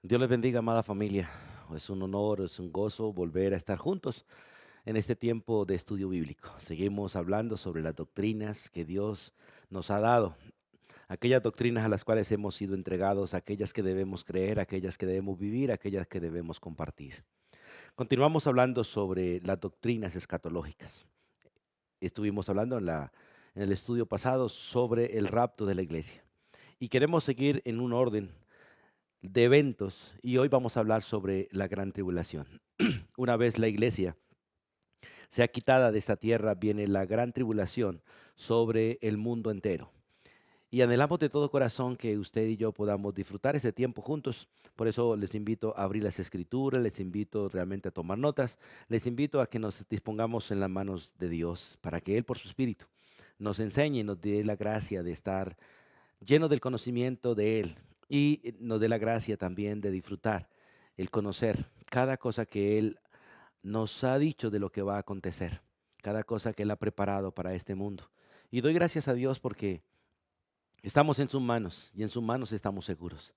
Dios les bendiga, amada familia. Es un honor, es un gozo volver a estar juntos en este tiempo de estudio bíblico. Seguimos hablando sobre las doctrinas que Dios nos ha dado, aquellas doctrinas a las cuales hemos sido entregados, aquellas que debemos creer, aquellas que debemos vivir, aquellas que debemos compartir. Continuamos hablando sobre las doctrinas escatológicas. Estuvimos hablando en el estudio pasado sobre el rapto de la iglesia y queremos seguir en un orden de eventos y hoy vamos a hablar sobre la gran tribulación. Una vez la iglesia sea quitada de esta tierra, viene la gran tribulación sobre el mundo entero. Y anhelamos de todo corazón que usted y yo podamos disfrutar ese tiempo juntos. Por eso les invito a abrir las escrituras, les invito realmente a tomar notas, les invito a que nos dispongamos en las manos de Dios para que Él por su Espíritu nos enseñe y nos dé la gracia de estar lleno del conocimiento de Él y nos dé la gracia también de disfrutar, el conocer cada cosa que Él nos ha dicho de lo que va a acontecer, cada cosa que Él ha preparado para este mundo. Y doy gracias a Dios porque estamos en sus manos y en sus manos estamos seguros.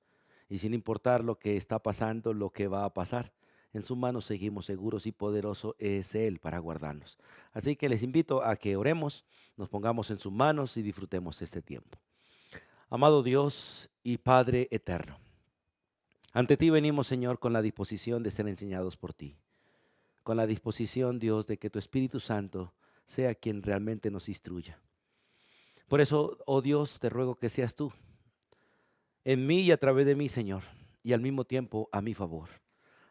Y sin importar lo que está pasando, lo que va a pasar, en sus manos seguimos seguros y poderoso es Él para guardarnos. Así que les invito a que oremos, nos pongamos en sus manos y disfrutemos este tiempo. Amado Dios y Padre eterno, ante ti venimos, Señor, con la disposición de ser enseñados por ti, con la disposición, Dios, de que tu Espíritu Santo sea quien realmente nos instruya. Por eso, oh Dios, te ruego que seas tú en mí y a través de mí, Señor, y al mismo tiempo a mi favor,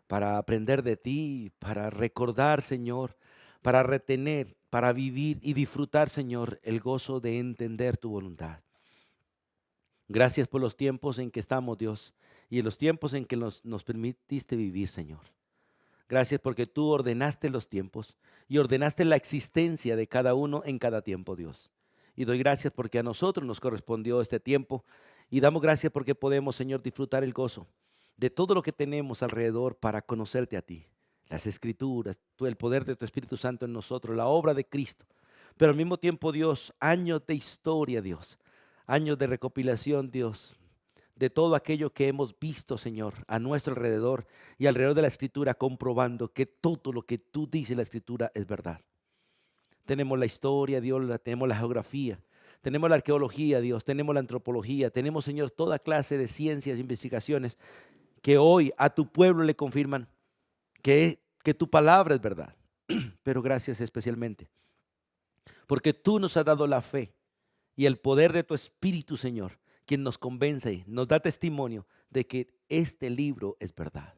para aprender de ti, para recordar, Señor, para retener, para vivir y disfrutar, Señor, el gozo de entender tu voluntad. Gracias por los tiempos en que estamos, Dios, y en los tiempos en que nos permitiste vivir, Señor. Gracias porque tú ordenaste los tiempos y ordenaste la existencia de cada uno en cada tiempo, Dios. Y doy gracias porque a nosotros nos correspondió este tiempo y damos gracias porque podemos, Señor, disfrutar el gozo de todo lo que tenemos alrededor para conocerte a ti. Las escrituras, tú, el poder de tu Espíritu Santo en nosotros, la obra de Cristo. Pero al mismo tiempo, Dios, años de historia, Dios, años de recopilación, Dios, de todo aquello que hemos visto, Señor, a nuestro alrededor y alrededor de la Escritura, comprobando que todo lo que tú dices en la Escritura es verdad. Tenemos la historia, Dios, tenemos la geografía, tenemos la arqueología, Dios, tenemos la antropología, tenemos, Señor, toda clase de ciencias e investigaciones que hoy a tu pueblo le confirman que tu palabra es verdad. Pero gracias especialmente, porque tú nos has dado la fe y el poder de tu Espíritu, Señor, quien nos convence, nos da testimonio de que este libro es verdad.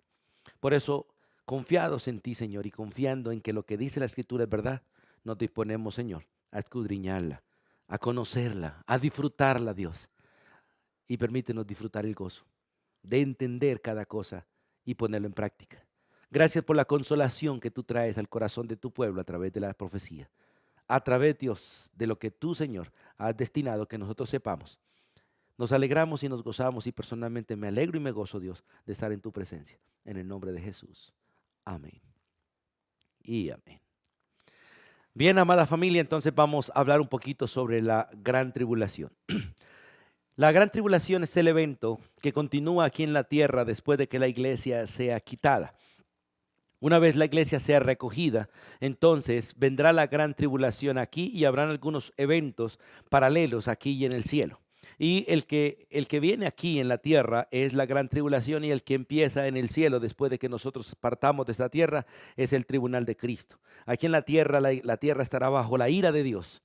Por eso, confiados en ti, Señor, y confiando en que lo que dice la Escritura es verdad, nos disponemos, Señor, a escudriñarla, a conocerla, a disfrutarla, Dios. Y permítenos disfrutar el gozo de entender cada cosa y ponerlo en práctica. Gracias por la consolación que tú traes al corazón de tu pueblo a través de la profecía, a través, Dios, de lo que tú, Señor, has destinado que nosotros sepamos. Nos alegramos y nos gozamos y personalmente me alegro y me gozo, Dios, de estar en tu presencia. En el nombre de Jesús. Amén. Y amén. Bien, amada familia, entonces vamos a hablar un poquito sobre la gran tribulación. La gran tribulación es el evento que continúa aquí en la tierra después de que la iglesia sea quitada. Una vez la iglesia sea recogida, entonces vendrá la gran tribulación aquí y habrán algunos eventos paralelos aquí y en el cielo. Y el que viene aquí en la tierra es la gran tribulación y el que empieza en el cielo después de que nosotros partamos de esta tierra es el tribunal de Cristo. Aquí en la tierra, la tierra estará bajo la ira de Dios,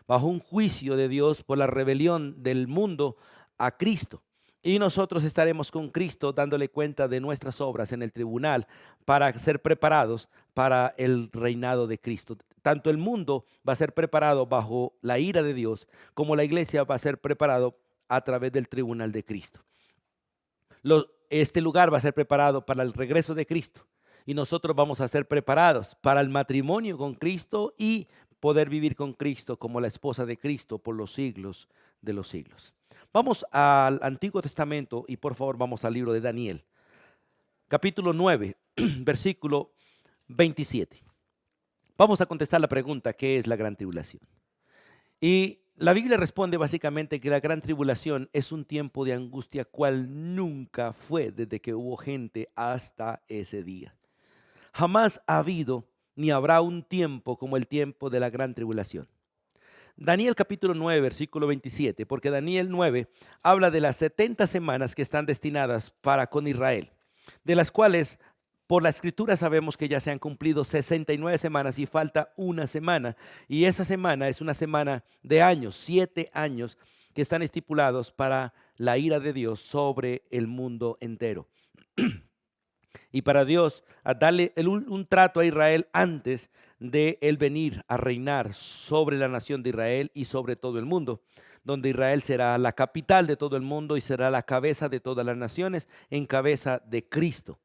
bajo un juicio de Dios por la rebelión del mundo a Cristo. Y nosotros estaremos con Cristo dándole cuenta de nuestras obras en el tribunal para ser preparados para el reinado de Cristo. Tanto el mundo va a ser preparado bajo la ira de Dios, como la iglesia va a ser preparado a través del tribunal de Cristo. Este lugar va a ser preparado para el regreso de Cristo y nosotros vamos a ser preparados para el matrimonio con Cristo y poder vivir con Cristo como la esposa de Cristo por los siglos de los siglos. Vamos al Antiguo Testamento y por favor vamos al libro de Daniel, capítulo 9, versículo 27. Vamos a contestar la pregunta, ¿qué es la gran tribulación? Y La Biblia responde básicamente que la gran tribulación es un tiempo de angustia cual nunca fue desde que hubo gente hasta ese día. Jamás ha habido ni habrá un tiempo como el tiempo de la gran tribulación. Daniel capítulo 9, versículo 27, porque Daniel 9 habla de las 70 semanas que están destinadas para con Israel, de las cuales por la escritura sabemos que ya se han cumplido 69 semanas y falta una semana. Y esa semana es una semana de años, 7 años que están estipulados para la ira de Dios sobre el mundo entero. Y para Dios a darle un trato a Israel antes de él venir a reinar sobre la nación de Israel y sobre todo el mundo, donde Israel será la capital de todo el mundo y será la cabeza de todas las naciones en cabeza de Cristo.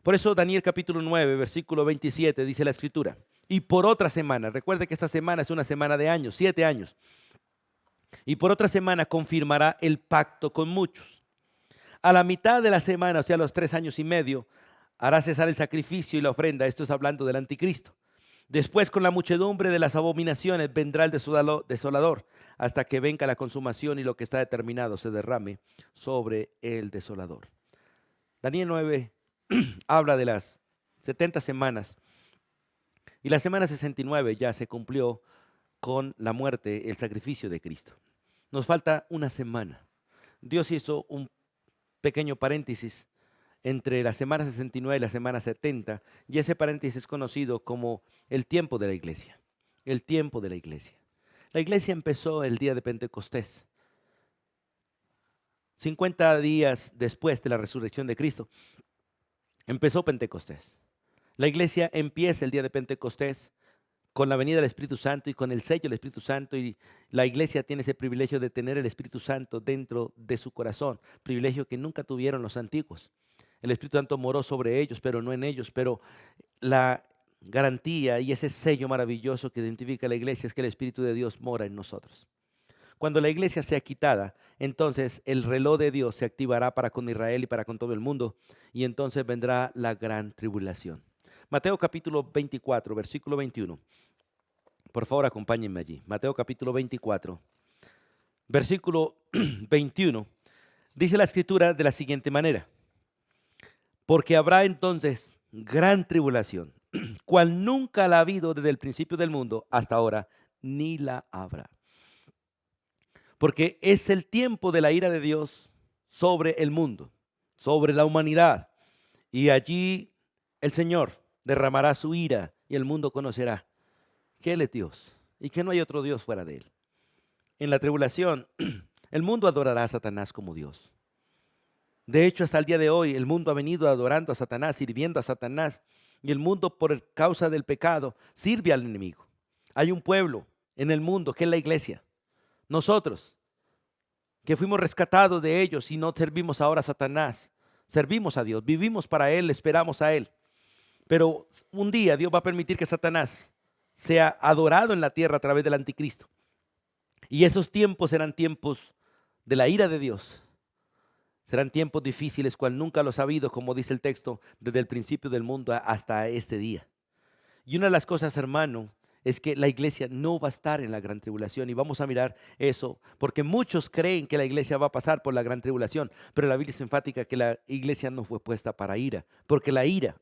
Por eso Daniel capítulo 9, versículo 27 dice la escritura, y por otra semana, recuerde que esta semana es una semana de años, 7 años, y por otra semana confirmará el pacto con muchos. A la mitad de la semana, o sea, los 3 años y medio, hará cesar el sacrificio y la ofrenda. Esto es hablando del anticristo. Después, con la muchedumbre de las abominaciones, vendrá el desolador, hasta que venga la consumación y lo que está determinado se derrame sobre el desolador. Daniel 9 habla de las 70 semanas y la semana 69 ya se cumplió con la muerte, el sacrificio de Cristo. Nos falta una semana. Dios hizo un pequeño paréntesis entre la semana 69 y la semana 70, y ese paréntesis es conocido como el tiempo de la iglesia. El tiempo de la iglesia. La iglesia empezó el día de Pentecostés, 50 días después de la resurrección de Cristo. Empezó Pentecostés. La iglesia empieza el día de Pentecostés con la venida del Espíritu Santo y con el sello del Espíritu Santo, y la iglesia tiene ese privilegio de tener el Espíritu Santo dentro de su corazón, privilegio que nunca tuvieron los antiguos. El Espíritu Santo moró sobre ellos, pero no en ellos, pero la garantía y ese sello maravilloso que identifica a la iglesia es que el Espíritu de Dios mora en nosotros. Cuando la iglesia sea quitada, entonces el reloj de Dios se activará para con Israel y para con todo el mundo, y entonces vendrá la gran tribulación. Mateo capítulo 24, versículo 21. Por favor, acompáñenme allí. Mateo capítulo 24, versículo 21. Dice la escritura de la siguiente manera: porque habrá entonces gran tribulación, cual nunca la ha habido desde el principio del mundo hasta ahora, ni la habrá. Porque es el tiempo de la ira de Dios sobre el mundo, sobre la humanidad. Y allí el Señor derramará su ira y el mundo conocerá que Él es Dios y que no hay otro Dios fuera de Él. En la tribulación, el mundo adorará a Satanás como Dios. De hecho, hasta el día de hoy, el mundo ha venido adorando a Satanás, sirviendo a Satanás, y el mundo, por causa del pecado, sirve al enemigo. Hay un pueblo en el mundo que es la iglesia. Nosotros, que fuimos rescatados de ellos y no servimos ahora a Satanás, servimos a Dios, vivimos para Él, esperamos a Él. Pero un día Dios va a permitir que Satanás sea adorado en la tierra a través del anticristo. Y esos tiempos serán tiempos de la ira de Dios. Serán tiempos difíciles, cual nunca los ha habido, como dice el texto, desde el principio del mundo hasta este día. Y una de las cosas, hermano, es que la iglesia no va a estar en la gran tribulación, y vamos a mirar eso, porque muchos creen que la iglesia va a pasar por la gran tribulación, pero la Biblia es enfática que la iglesia no fue puesta para ira, porque la ira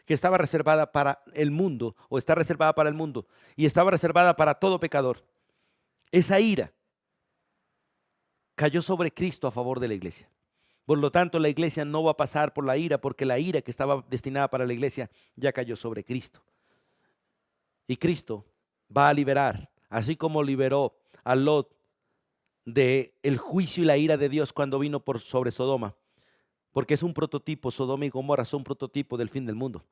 que estaba reservada para el mundo, o está reservada para el mundo, y estaba reservada para todo pecador, esa ira cayó sobre Cristo a favor de la iglesia. Por lo tanto, la iglesia no va a pasar por la ira, porque la ira que estaba destinada para la iglesia ya cayó sobre Cristo. Y Cristo va a liberar, así como liberó a Lot del juicio y la ira de Dios cuando vino sobre Sodoma, porque es un prototipo. Sodoma y Gomorra son un prototipo del fin del mundo,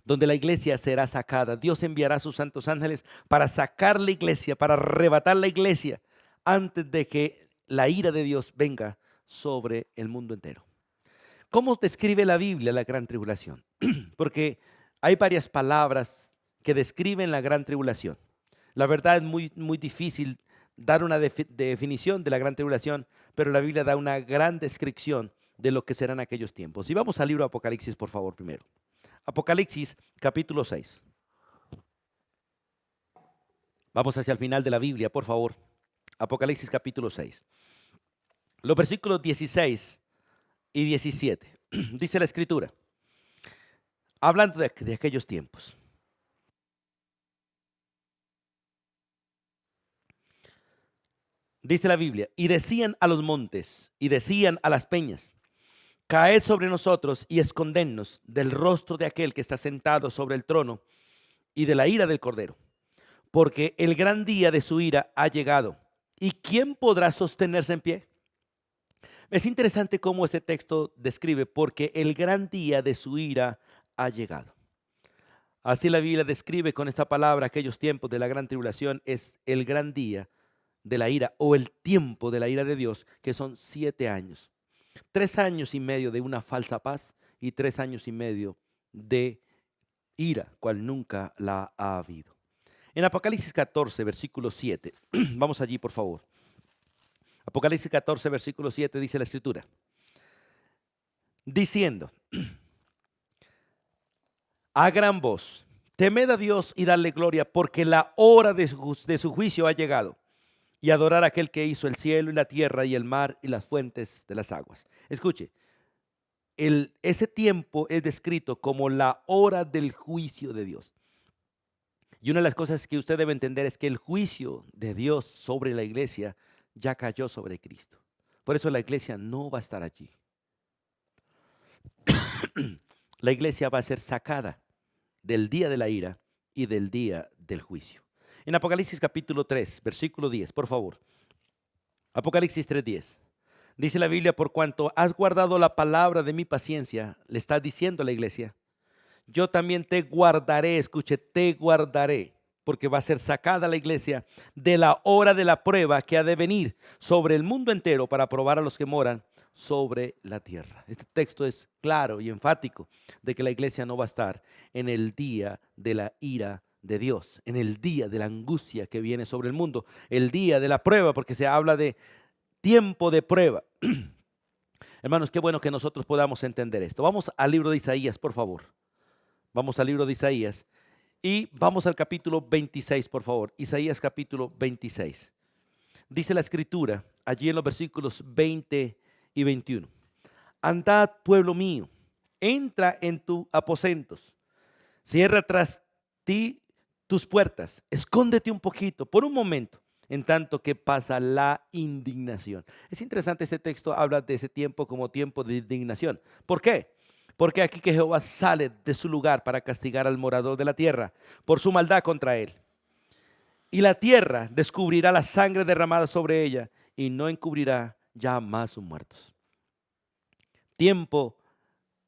donde la iglesia será sacada. Dios enviará a sus santos ángeles para sacar la iglesia, para arrebatar la iglesia antes de que la ira de Dios venga sobre el mundo entero. ¿Cómo describe la Biblia la gran tribulación? Porque hay varias palabras que describen la gran tribulación. La verdad es muy difícil dar una definición de la gran tribulación, pero la Biblia da una gran descripción de lo que serán aquellos tiempos. Y vamos al libro de Apocalipsis, por favor, primero. Apocalipsis, capítulo 6. Vamos hacia el final de la Biblia, por favor. Apocalipsis capítulo 6. Los versículos 16 y 17. Dice la Escritura, hablando de aquellos tiempos. Dice la Biblia, y decían a los montes, y decían a las peñas, caed sobre nosotros y escondennos del rostro de aquel que está sentado sobre el trono y de la ira del Cordero, porque el gran día de su ira ha llegado. ¿Y quién podrá sostenerse en pie? Es interesante cómo este texto describe, porque el gran día de su ira ha llegado. Así la Biblia describe con esta palabra aquellos tiempos de la gran tribulación, es el gran día de la ira o el tiempo de la ira de Dios, que son 7 años. 3 años y medio de una falsa paz y 3 años y medio de ira, cual nunca la ha habido. En Apocalipsis 14, versículo 7, vamos allí por favor. Apocalipsis 14, versículo 7 dice la Escritura, diciendo, a gran voz, temed a Dios y dadle gloria, porque la hora de su juicio ha llegado, y adorar a aquel que hizo el cielo y la tierra y el mar y las fuentes de las aguas. Escuche, ese tiempo es descrito como la hora del juicio de Dios. Y una de las cosas que usted debe entender es que el juicio de Dios sobre la iglesia ya cayó sobre Cristo. Por eso la iglesia no va a estar allí. La iglesia va a ser sacada del día de la ira y del día del juicio. En Apocalipsis capítulo 3, versículo 10, por favor. Apocalipsis 3:10. Dice la Biblia, por cuanto has guardado la palabra de mi paciencia, le está diciendo a la iglesia, yo también te guardaré, escuche, te guardaré, porque va a ser sacada la iglesia de la hora de la prueba que ha de venir sobre el mundo entero para probar a los que moran sobre la tierra. Este texto es claro y enfático de que la iglesia no va a estar en el día de la ira de Dios, en el día de la angustia que viene sobre el mundo, el día de la prueba, porque se habla de tiempo de prueba. Hermanos, qué bueno que nosotros podamos entender esto. Vamos al libro de Isaías, por favor. Vamos al libro de Isaías y vamos al capítulo 26, por favor. Isaías capítulo 26. Dice la Escritura, allí en los versículos 20 y 21. Andad, pueblo mío, entra en tus aposentos, cierra tras ti tus puertas, escóndete un poquito, por un momento, en tanto que pasa la indignación. Es interesante, este texto habla de ese tiempo como tiempo de indignación. ¿Por qué? Porque aquí que Jehová sale de su lugar para castigar al morador de la tierra por su maldad contra él. Y la tierra descubrirá la sangre derramada sobre ella y no encubrirá ya más sus muertos. Tiempo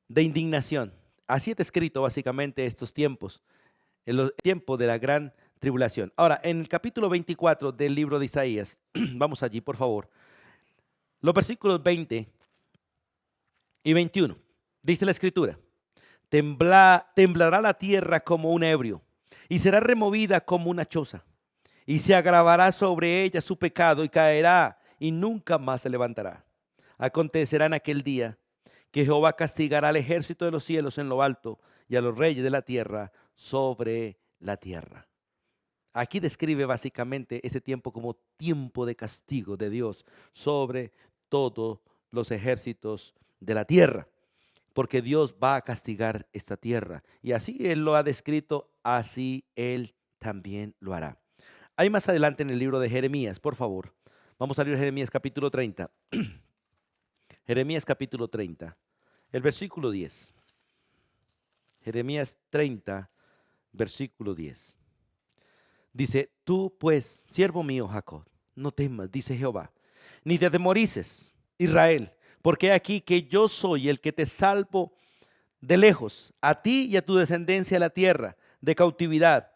de indignación. Así está escrito básicamente estos tiempos, el tiempo de la gran tribulación. Ahora, en el capítulo 24 del libro de Isaías, vamos allí por favor, los versículos 20 y 21, dice la Escritura, temblará la tierra como un ebrio y será removida como una choza y se agravará sobre ella su pecado y caerá y nunca más se levantará. Acontecerá en aquel día que Jehová castigará al ejército de los cielos en lo alto y a los reyes de la tierra sobre la tierra. Aquí describe básicamente ese tiempo como tiempo de castigo de Dios sobre todos los ejércitos de la tierra, porque Dios va a castigar esta tierra. Y así Él lo ha descrito, así Él también lo hará. Hay más adelante en el libro de Jeremías, por favor. Vamos a leer Jeremías capítulo 30. Jeremías capítulo 30, el versículo 10. Jeremías 30, versículo 10. Dice, tú pues, siervo mío Jacob, no temas, dice Jehová, ni te atemorices, Israel, porque aquí que yo soy el que te salvo de lejos, a ti y a tu descendencia de la tierra de cautividad.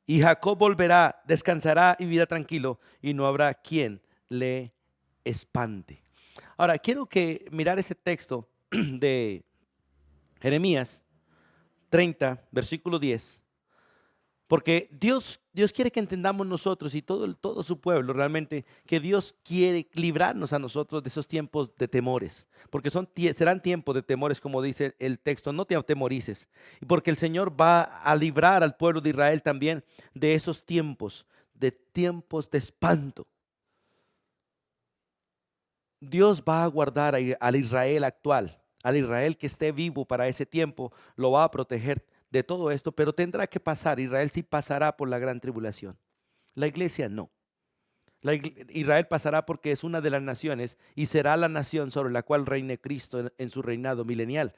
Y Jacob volverá, descansará y vivirá tranquilo, y no habrá quien le espante. Ahora, quiero que mirar ese texto de Jeremías 30, versículo 10. Porque Dios quiere que entendamos nosotros y todo su pueblo realmente que Dios quiere librarnos a nosotros de esos tiempos de temores. Porque serán tiempos de temores, como dice el texto, no te atemorices. Y porque el Señor va a librar al pueblo de Israel también de esos tiempos de espanto. Dios va a guardar al Israel actual, al Israel que esté vivo para ese tiempo, lo va a proteger de todo esto, pero tendrá que pasar. Israel sí pasará por la gran tribulación. La iglesia no. Israel pasará porque es una de las naciones y será la nación sobre la cual reine Cristo en su reinado milenial.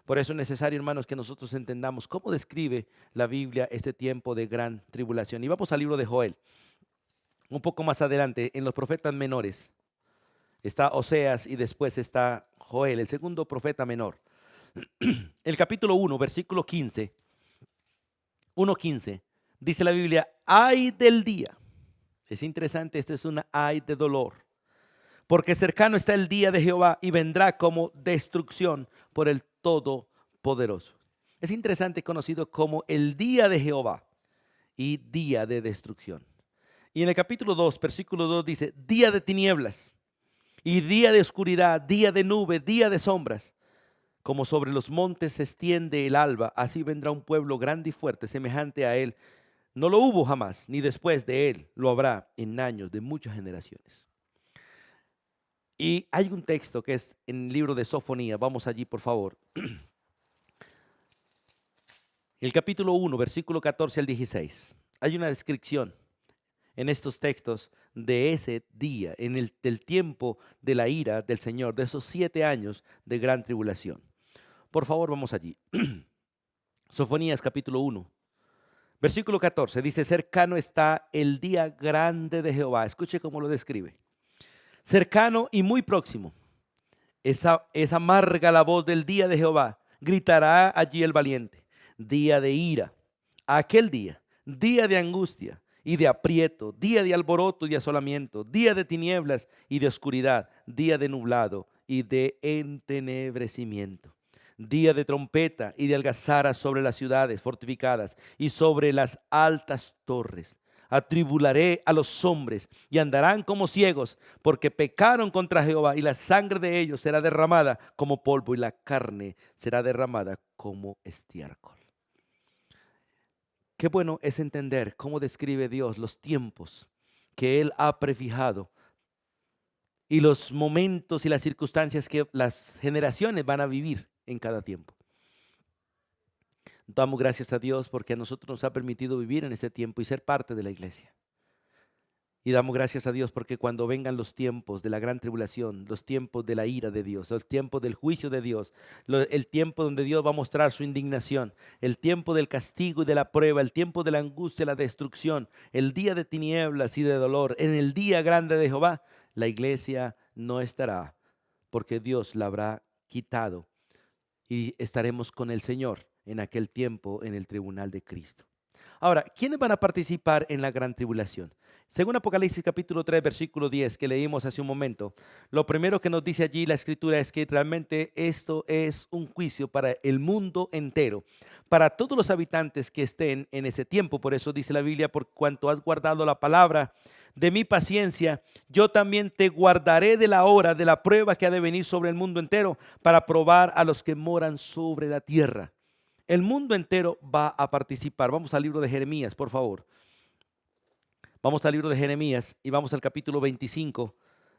Por eso es necesario, hermanos, que nosotros entendamos cómo describe la Biblia este tiempo de gran tribulación. Y vamos al libro de Joel, un poco más adelante, en los profetas menores. Está Oseas y después está Joel, el segundo profeta menor. El capítulo 1, versículo 15, 1:15, dice la Biblia, ay del día. Es interesante, esto es una ay de dolor. Porque cercano está el día de Jehová y vendrá como destrucción por el Todopoderoso. Es interesante, conocido como el día de Jehová y día de destrucción. Y en el capítulo 2, versículo 2 dice, día de tinieblas y día de oscuridad, día de nube, día de sombras. Como sobre los montes se extiende el alba, así vendrá un pueblo grande y fuerte, semejante a él. No lo hubo jamás, ni después de él lo habrá en años de muchas generaciones. Y hay un texto que es en el libro de Sofonía, vamos allí por favor. El capítulo 1, versículo 14 al 16. Hay una descripción en estos textos de ese día, del tiempo de la ira del Señor, de esos 7 años de gran tribulación. Por favor, vamos allí. Sofonías capítulo 1, versículo 14, dice, cercano está el día grande de Jehová. Escuche cómo lo describe. Cercano y muy próximo. Es amarga la voz del día de Jehová. Gritará allí el valiente. Día de ira. Aquel día. Día de angustia y de aprieto. Día de alboroto y de asolamiento. Día de tinieblas y de oscuridad. Día de nublado y de entenebrecimiento. Día de trompeta y de algazara sobre las ciudades fortificadas y sobre las altas torres. Atribularé a los hombres y andarán como ciegos, porque pecaron contra Jehová, y la sangre de ellos será derramada como polvo y la carne será derramada como estiércol. Qué bueno es entender cómo describe Dios los tiempos que Él ha prefijado y los momentos y las circunstancias que las generaciones van a vivir en cada tiempo. Damos gracias a Dios porque a nosotros nos ha permitido vivir en este tiempo y ser parte de la iglesia. Y damos gracias a Dios porque cuando vengan los tiempos de la gran tribulación, los tiempos de la ira de Dios, los tiempos del juicio de Dios, el tiempo donde Dios va a mostrar su indignación, el tiempo del castigo y de la prueba, el tiempo de la angustia y la destrucción, el día de tinieblas y de dolor, en el día grande de Jehová, la iglesia no estará porque Dios la habrá quitado y estaremos con el Señor en aquel tiempo en el tribunal de Cristo. Ahora, ¿quiénes van a participar en la gran tribulación? Según Apocalipsis capítulo 3, versículo 10, que leímos hace un momento, lo primero que nos dice allí la escritura es que realmente esto es un juicio para el mundo entero, para todos los habitantes que estén en ese tiempo. Por eso dice la Biblia, por cuanto has guardado la palabra de mi paciencia, yo también te guardaré de la hora de la prueba que ha de venir sobre el mundo entero para probar a los que moran sobre la tierra. El mundo entero va a participar. Vamos al libro de Jeremías, por favor. Vamos al libro de Jeremías y vamos al capítulo 25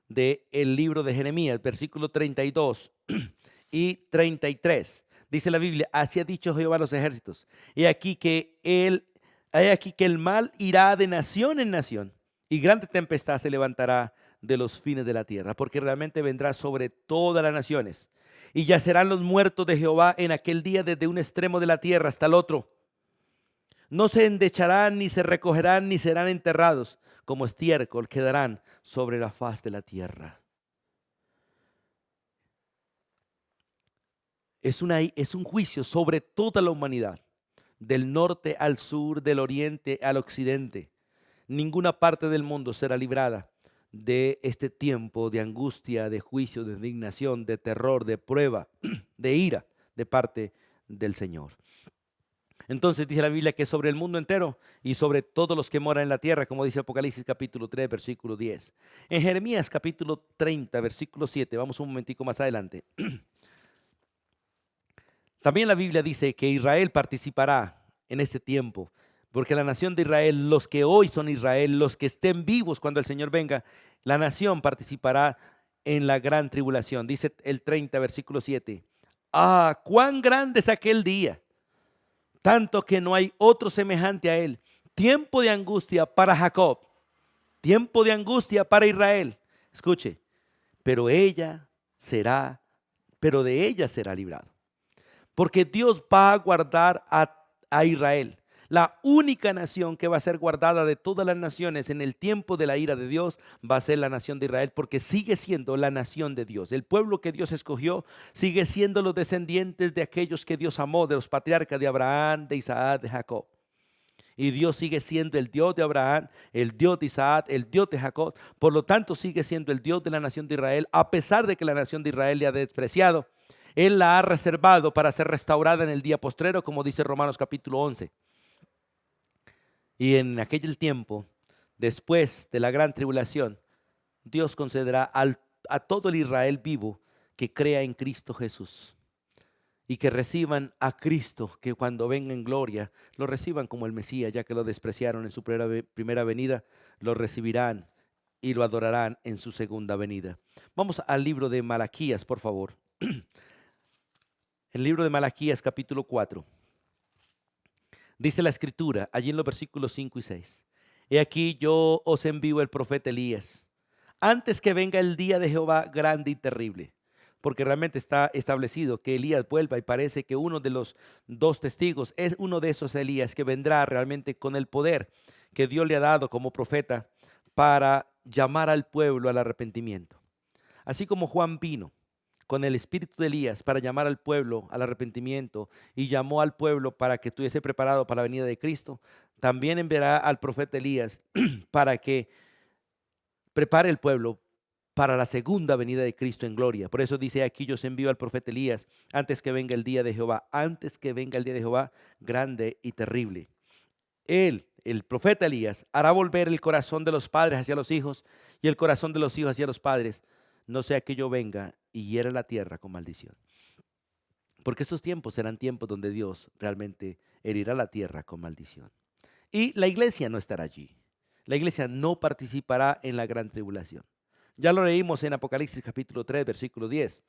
del libro de Jeremías, versículo 32 y 33. Dice la Biblia, así ha dicho Jehová a los ejércitos. He aquí que el mal irá de nación en nación y grande tempestad se levantará de los fines de la tierra, porque realmente vendrá sobre todas las naciones. Y yacerán los muertos de Jehová en aquel día desde un extremo de la tierra hasta el otro. No se endecharán, ni se recogerán, ni serán enterrados. Como estiércol quedarán sobre la faz de la tierra. Es un juicio sobre toda la humanidad, del norte al sur, del oriente al occidente. Ninguna parte del mundo será librada de este tiempo de angustia, de juicio, de indignación, de terror, de prueba, de ira de parte del Señor. Entonces dice la Biblia que sobre el mundo entero y sobre todos los que moran en la tierra, como dice Apocalipsis capítulo 3, versículo 10. En Jeremías capítulo 30, versículo 7, vamos un momentico más adelante. También la Biblia dice que Israel participará en este tiempo, porque la nación de Israel, los que hoy son Israel, los que estén vivos cuando el Señor venga, la nación participará en la gran tribulación. Dice el 30, versículo 7. Ah, cuán grande es aquel día, tanto que no hay otro semejante a él. Tiempo de angustia para Jacob, tiempo de angustia para Israel. Escuche, pero ella será, pero de ella será librado. Porque Dios va a guardar a Israel, la única nación que va a ser guardada de todas las naciones en el tiempo de la ira de Dios va a ser la nación de Israel, porque sigue siendo la nación de Dios. El pueblo que Dios escogió sigue siendo los descendientes de aquellos que Dios amó, de los patriarcas de Abraham, de Isaac, de Jacob. Y Dios sigue siendo el Dios de Abraham, el Dios de Isaac, el Dios de Jacob. Por lo tanto, sigue siendo el Dios de la nación de Israel, a pesar de que la nación de Israel le ha despreciado. Él la ha reservado para ser restaurada en el día postrero, como dice Romanos capítulo 11. Y en aquel tiempo, después de la gran tribulación, Dios concederá a todo el Israel vivo que crea en Cristo Jesús y que reciban a Cristo, que cuando venga en gloria, lo reciban como el Mesías, ya que lo despreciaron en su primera venida, lo recibirán y lo adorarán en su segunda venida. Vamos al libro de Malaquías, por favor. El libro de Malaquías, capítulo 4. Dice la escritura, allí en los versículos 5 y 6. He aquí yo os envío el profeta Elías, antes que venga el día de Jehová grande y terrible. Porque realmente está establecido que Elías vuelva y parece que uno de los dos testigos es uno de esos Elías que vendrá realmente con el poder que Dios le ha dado como profeta para llamar al pueblo al arrepentimiento. Así como Juan vino con el espíritu de Elías para llamar al pueblo al arrepentimiento y llamó al pueblo para que estuviese preparado para la venida de Cristo, también enviará al profeta Elías para que prepare el pueblo para la segunda venida de Cristo en gloria. Por eso dice aquí, yo os envío al profeta Elías antes que venga el día de Jehová, antes que venga el día de Jehová grande y terrible. Él, el profeta Elías, hará volver el corazón de los padres hacia los hijos y el corazón de los hijos hacia los padres, no sea que yo venga y hiera la tierra con maldición. Porque estos tiempos serán tiempos donde Dios realmente herirá la tierra con maldición. Y la iglesia no estará allí. La iglesia no participará en la gran tribulación. Ya lo leímos en Apocalipsis capítulo 3, versículo 10.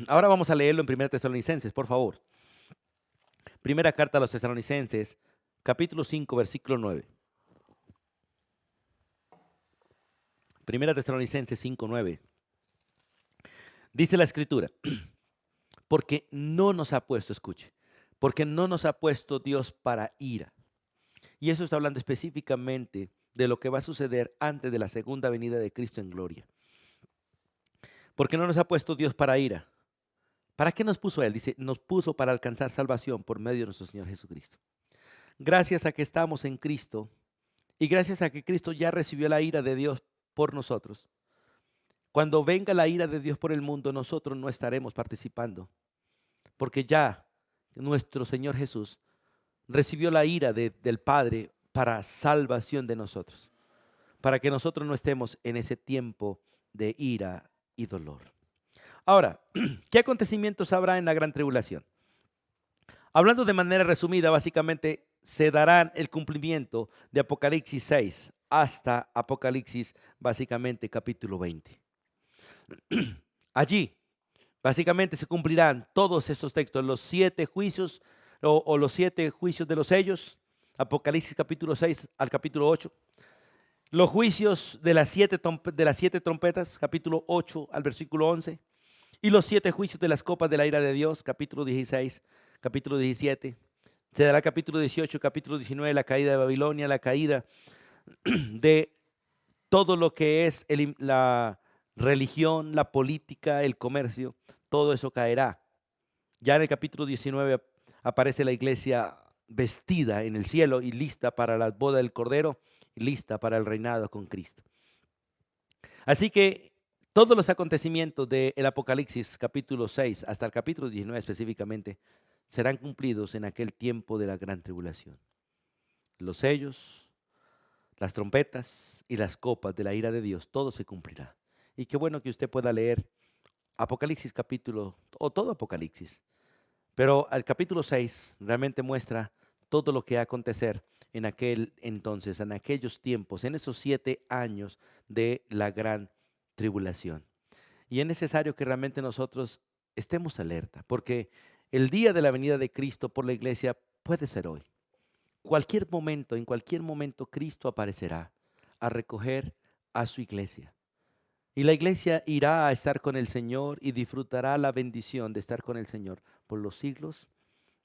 Ahora vamos a leerlo en 1 Tesalonicenses, por favor. Primera carta a los Tesalonicenses, capítulo 5, versículo 9. Primera Tesalonicenses 5, 9. Dice la escritura, porque no nos ha puesto, escuche, porque no nos ha puesto Dios para ira. Y eso está hablando específicamente de lo que va a suceder antes de la segunda venida de Cristo en gloria. Porque no nos ha puesto Dios para ira. ¿Para qué nos puso Él? Dice, nos puso para alcanzar salvación por medio de nuestro Señor Jesucristo. Gracias a que estamos en Cristo y gracias a que Cristo ya recibió la ira de Dios por nosotros. Cuando venga la ira de Dios por el mundo, nosotros no estaremos participando, porque ya nuestro Señor Jesús recibió la ira del Padre para salvación de nosotros, para que nosotros no estemos en ese tiempo de ira y dolor. Ahora, ¿qué acontecimientos habrá en la gran tribulación? Hablando de manera resumida, básicamente se darán el cumplimiento de Apocalipsis 6 hasta Apocalipsis, básicamente capítulo 20. Allí, básicamente se cumplirán todos estos textos, los 7 juicios o los 7 juicios de los sellos, Apocalipsis capítulo 6 al capítulo 8. Los juicios de las 7 trompetas, capítulo 8 al versículo 11. Y los 7 juicios de las copas de la ira de Dios, capítulo 16, capítulo 17. Se dará capítulo 18, capítulo 19, la caída de Babilonia, la caída de todo lo que es la religión, la política, el comercio, todo eso caerá. Ya en el capítulo 19 aparece la iglesia vestida en el cielo y lista para la boda del Cordero y lista para el reinado con Cristo. Así que todos los acontecimientos del Apocalipsis capítulo 6 hasta el capítulo 19 específicamente serán cumplidos en aquel tiempo de la gran tribulación. Los sellos, las trompetas y las copas de la ira de Dios, todo se cumplirá. Y qué bueno que usted pueda leer Apocalipsis capítulo, o todo Apocalipsis. Pero el capítulo 6 realmente muestra todo lo que va a acontecer en aquel entonces, en aquellos tiempos, en esos 7 años de la gran tribulación. Y es necesario que realmente nosotros estemos alerta, porque el día de la venida de Cristo por la iglesia puede ser hoy. Cualquier momento, en cualquier momento Cristo aparecerá a recoger a su iglesia. Y la iglesia irá a estar con el Señor y disfrutará la bendición de estar con el Señor por los siglos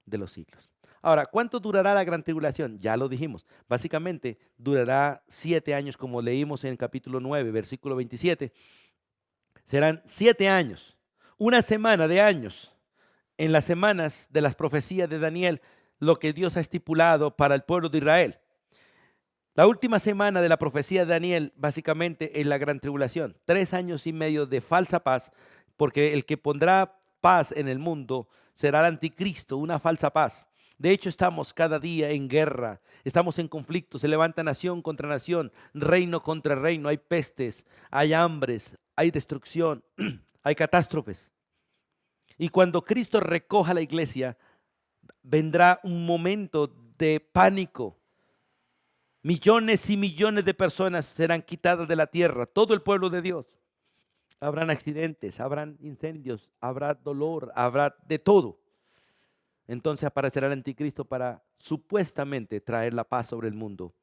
de los siglos. Ahora, ¿cuánto durará la gran tribulación? Ya lo dijimos. Básicamente durará 7 años, como leímos en el capítulo 9, versículo 27. Serán 7 años, una semana de años en las semanas de las profecías de Daniel, lo que Dios ha estipulado para el pueblo de Israel. La última semana de la profecía de Daniel, básicamente, es la gran tribulación. 3 años y medio de falsa paz, porque el que pondrá paz en el mundo será el anticristo, una falsa paz. De hecho, estamos cada día en guerra, estamos en conflicto, se levanta nación contra nación, reino contra reino, hay pestes, hay hambres, hay destrucción, hay catástrofes. Y cuando Cristo recoja la iglesia, vendrá un momento de pánico. Millones y millones de personas serán quitadas de la tierra, todo el pueblo de Dios. Habrán accidentes, habrán incendios, habrá dolor, habrá de todo. Entonces aparecerá el anticristo para supuestamente traer la paz sobre el mundo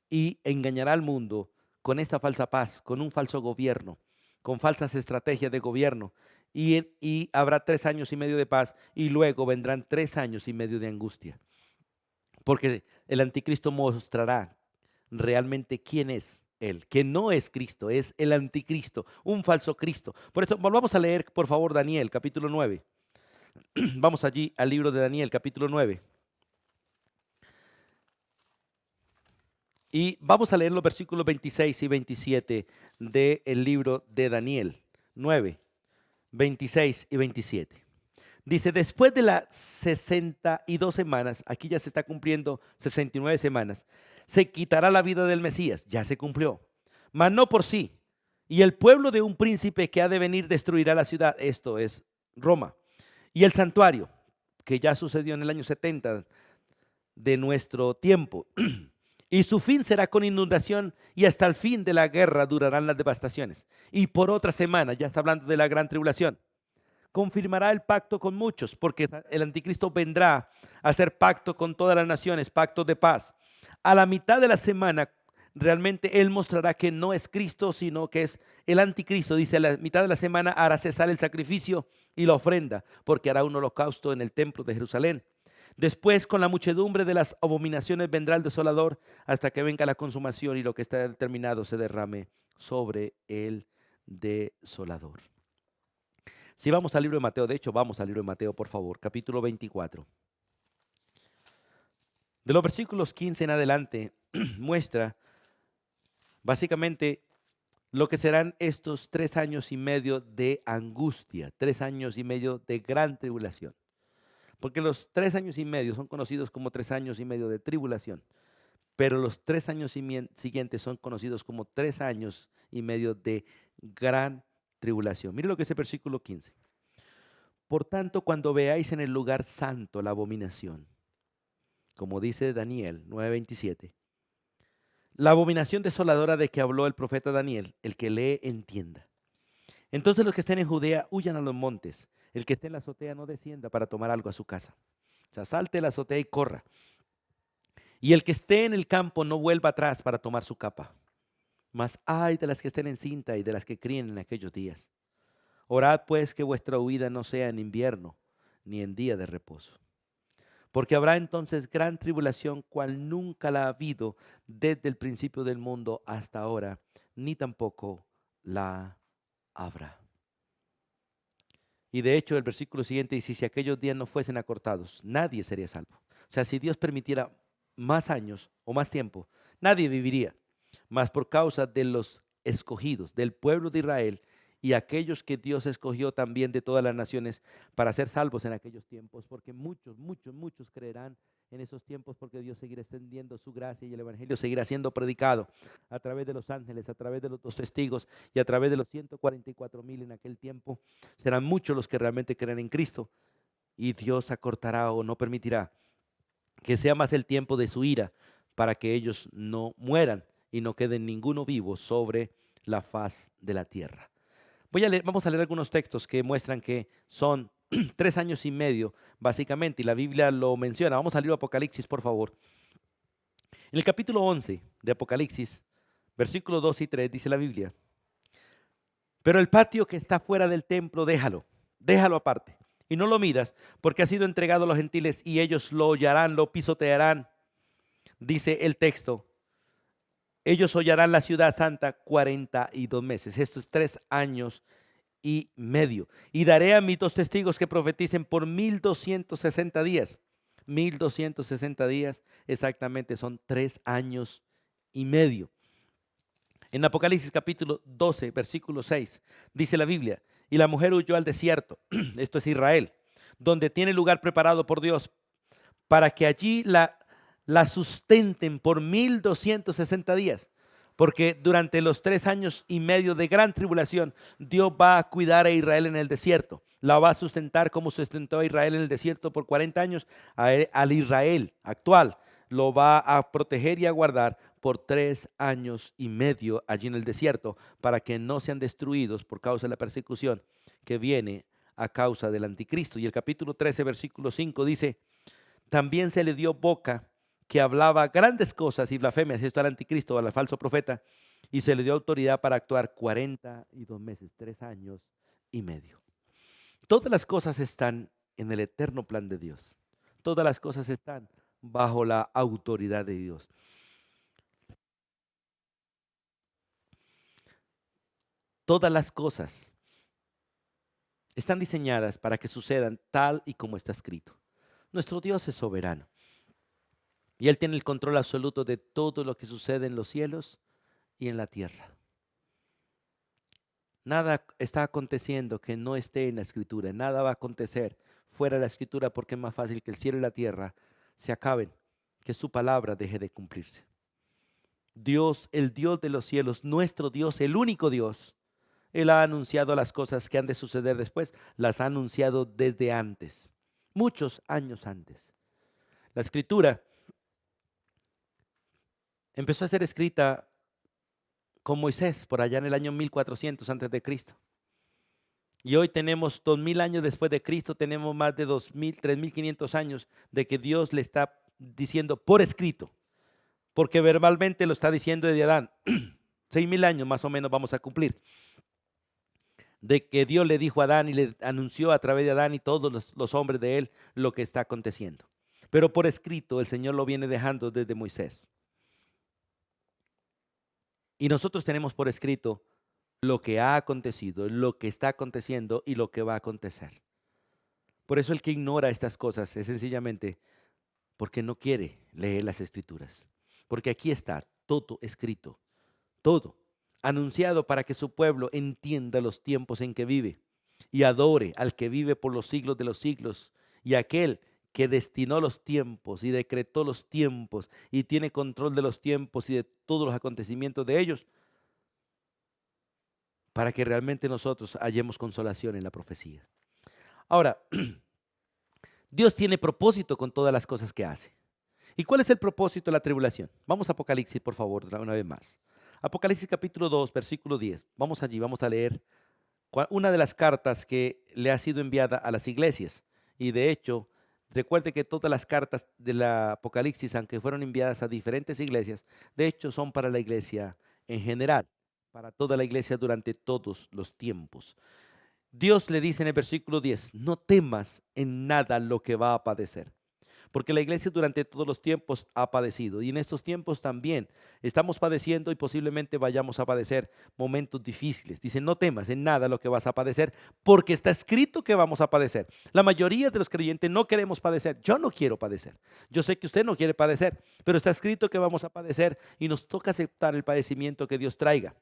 y engañará al mundo con esta falsa paz, con un falso gobierno, con falsas estrategias de gobierno. Y habrá 3 años y medio de paz y luego vendrán 3 años y medio de angustia. Porque el anticristo mostrará realmente quién es él, que no es Cristo, es el anticristo, un falso Cristo. Por eso volvamos a leer, por favor, Daniel, capítulo 9. Vamos allí al libro de Daniel, capítulo 9. Y vamos a leer los versículos 26 y 27 del libro de Daniel 9, 26 y 27. Dice, después de las 62 semanas, aquí ya se está cumpliendo 69 semanas, se quitará la vida del Mesías, ya se cumplió, mas no por sí. Y el pueblo de un príncipe que ha de venir destruirá la ciudad, esto es Roma, y el santuario, que ya sucedió en el año 70 de nuestro tiempo. Y su fin será con inundación y hasta el fin de la guerra durarán las devastaciones. Y por otra semana, ya está hablando de la gran tribulación, confirmará el pacto con muchos, porque el anticristo vendrá a hacer pacto con todas las naciones, pacto de paz. A la mitad de la semana, realmente él mostrará que no es Cristo, sino que es el anticristo. Dice, a la mitad de la semana hará cesar el sacrificio y la ofrenda, porque hará un holocausto en el templo de Jerusalén. Después, con la muchedumbre de las abominaciones, vendrá el desolador hasta que venga la consumación y lo que está determinado se derrame sobre el desolador. Si vamos al libro de Mateo, de hecho vamos al libro de Mateo, por favor, capítulo 24. De los versículos 15 en adelante muestra básicamente lo que serán estos 3 años y medio de angustia, 3 años y medio de gran tribulación. Porque los 3 años y medio son conocidos como 3 años y medio de tribulación, pero los 3 años siguientes son conocidos como 3 años y medio de gran tribulación. Mire lo que es el versículo 15. Por tanto, cuando veáis en el lugar santo la abominación, como dice Daniel 9:27, la abominación desoladora de que habló el profeta Daniel, el que lee entienda. Entonces los que estén en Judea huyan a los montes, el que esté en la azotea no descienda para tomar algo a su casa. O sea, salte de la azotea y corra. Y el que esté en el campo no vuelva atrás para tomar su capa. Mas ay de las que estén en cinta y de las que críen en aquellos días. Orad pues que vuestra huida no sea en invierno ni en día de reposo. Porque habrá entonces gran tribulación, cual nunca la ha habido desde el principio del mundo hasta ahora, ni tampoco la habrá. Y de hecho el versículo siguiente dice, si aquellos días no fuesen acortados, nadie sería salvo. O sea, si Dios permitiera más años o más tiempo, nadie viviría. Mas por causa de los escogidos, del pueblo de Israel y aquellos que Dios escogió también de todas las naciones para ser salvos en aquellos tiempos, porque muchos, muchos, muchos creerán en esos tiempos, porque Dios seguirá extendiendo su gracia y el evangelio seguirá siendo predicado a través de los ángeles, a través de los dos testigos y a través de los 144,000 en aquel tiempo. Serán muchos los que realmente creen en Cristo, y Dios acortará o no permitirá que sea más el tiempo de su ira para que ellos no mueran y no quede ninguno vivo sobre la faz de la tierra. Vamos a leer algunos textos que muestran que son 3 años y medio, básicamente, y la Biblia lo menciona. Vamos al libro de Apocalipsis, por favor. En el capítulo 11 de Apocalipsis, versículos 2 y 3, dice la Biblia: pero el patio que está fuera del templo, déjalo aparte, y no lo midas, porque ha sido entregado a los gentiles y ellos lo hollarán, lo pisotearán. Dice el texto: ellos hollarán la ciudad santa 42 meses. Esto es 3 años y medio. Y daré a mis 2 testigos que profeticen por 1260 días. 1260 días exactamente son 3 años y medio. En Apocalipsis capítulo 12, versículo 6, dice la Biblia: y la mujer huyó al desierto, esto es Israel, donde tiene lugar preparado por Dios, para que allí la sustenten por 1260 días. Porque durante los 3 años y medio de gran tribulación, Dios va a cuidar a Israel en el desierto. La va a sustentar como sustentó a Israel en el desierto por 40 años. Al Israel actual lo va a proteger y a guardar por 3 años y medio allí en el desierto, para que no sean destruidos por causa de la persecución que viene a causa del anticristo. Y el capítulo 13, versículo 5 dice: también se le dio boca que hablaba grandes cosas y blasfemias, esto al anticristo, al falso profeta, y se le dio autoridad para actuar 42 meses, 3 años y medio. Todas las cosas están en el eterno plan de Dios. Todas las cosas están bajo la autoridad de Dios. Todas las cosas están diseñadas para que sucedan tal y como está escrito. Nuestro Dios es soberano y Él tiene el control absoluto de todo lo que sucede en los cielos y en la tierra. Nada está aconteciendo que no esté en la escritura. Nada va a acontecer fuera de la escritura, porque es más fácil que el cielo y la tierra se acaben, que su palabra deje de cumplirse. Dios, el Dios de los cielos, nuestro Dios, el único Dios, Él ha anunciado las cosas que han de suceder después. Las ha anunciado desde antes, muchos años antes. La escritura empezó a ser escrita con Moisés por allá en el año 1400 antes de Cristo. Y hoy tenemos 2000 años después de Cristo, tenemos más de 2000, 3500 años de que Dios le está diciendo por escrito, porque verbalmente lo está diciendo desde Adán. 6000 años más o menos vamos a cumplir, de que Dios le dijo a Adán y le anunció a través de Adán y todos los hombres de él lo que está aconteciendo. Pero por escrito el Señor lo viene dejando desde Moisés. Y nosotros tenemos por escrito lo que ha acontecido, lo que está aconteciendo y lo que va a acontecer. Por eso el que ignora estas cosas es sencillamente porque no quiere leer las escrituras. Porque aquí está todo escrito, todo anunciado para que su pueblo entienda los tiempos en que vive y adore al que vive por los siglos de los siglos, y aquel que destinó los tiempos y decretó los tiempos y tiene control de los tiempos y de todos los acontecimientos de ellos, para que realmente nosotros hallemos consolación en la profecía. Ahora, Dios tiene propósito con todas las cosas que hace. ¿Y cuál es el propósito de la tribulación? Vamos a Apocalipsis, por favor, una vez más. Apocalipsis capítulo 2, versículo 10. Vamos allí, vamos a leer una de las cartas que le ha sido enviada a las iglesias. Y de hecho, recuerde que todas las cartas de la Apocalipsis, aunque fueron enviadas a diferentes iglesias, de hecho son para la iglesia en general, para toda la iglesia durante todos los tiempos. Dios le dice en el versículo 10: no temas en nada lo que va a padecer. Porque la iglesia durante todos los tiempos ha padecido, y en estos tiempos también estamos padeciendo y posiblemente vayamos a padecer momentos difíciles. Dice: no temas en nada lo que vas a padecer, porque está escrito que vamos a padecer. La mayoría de los creyentes no queremos padecer. Yo no quiero padecer. Yo sé que usted no quiere padecer, pero está escrito que vamos a padecer y nos toca aceptar el padecimiento que Dios traiga.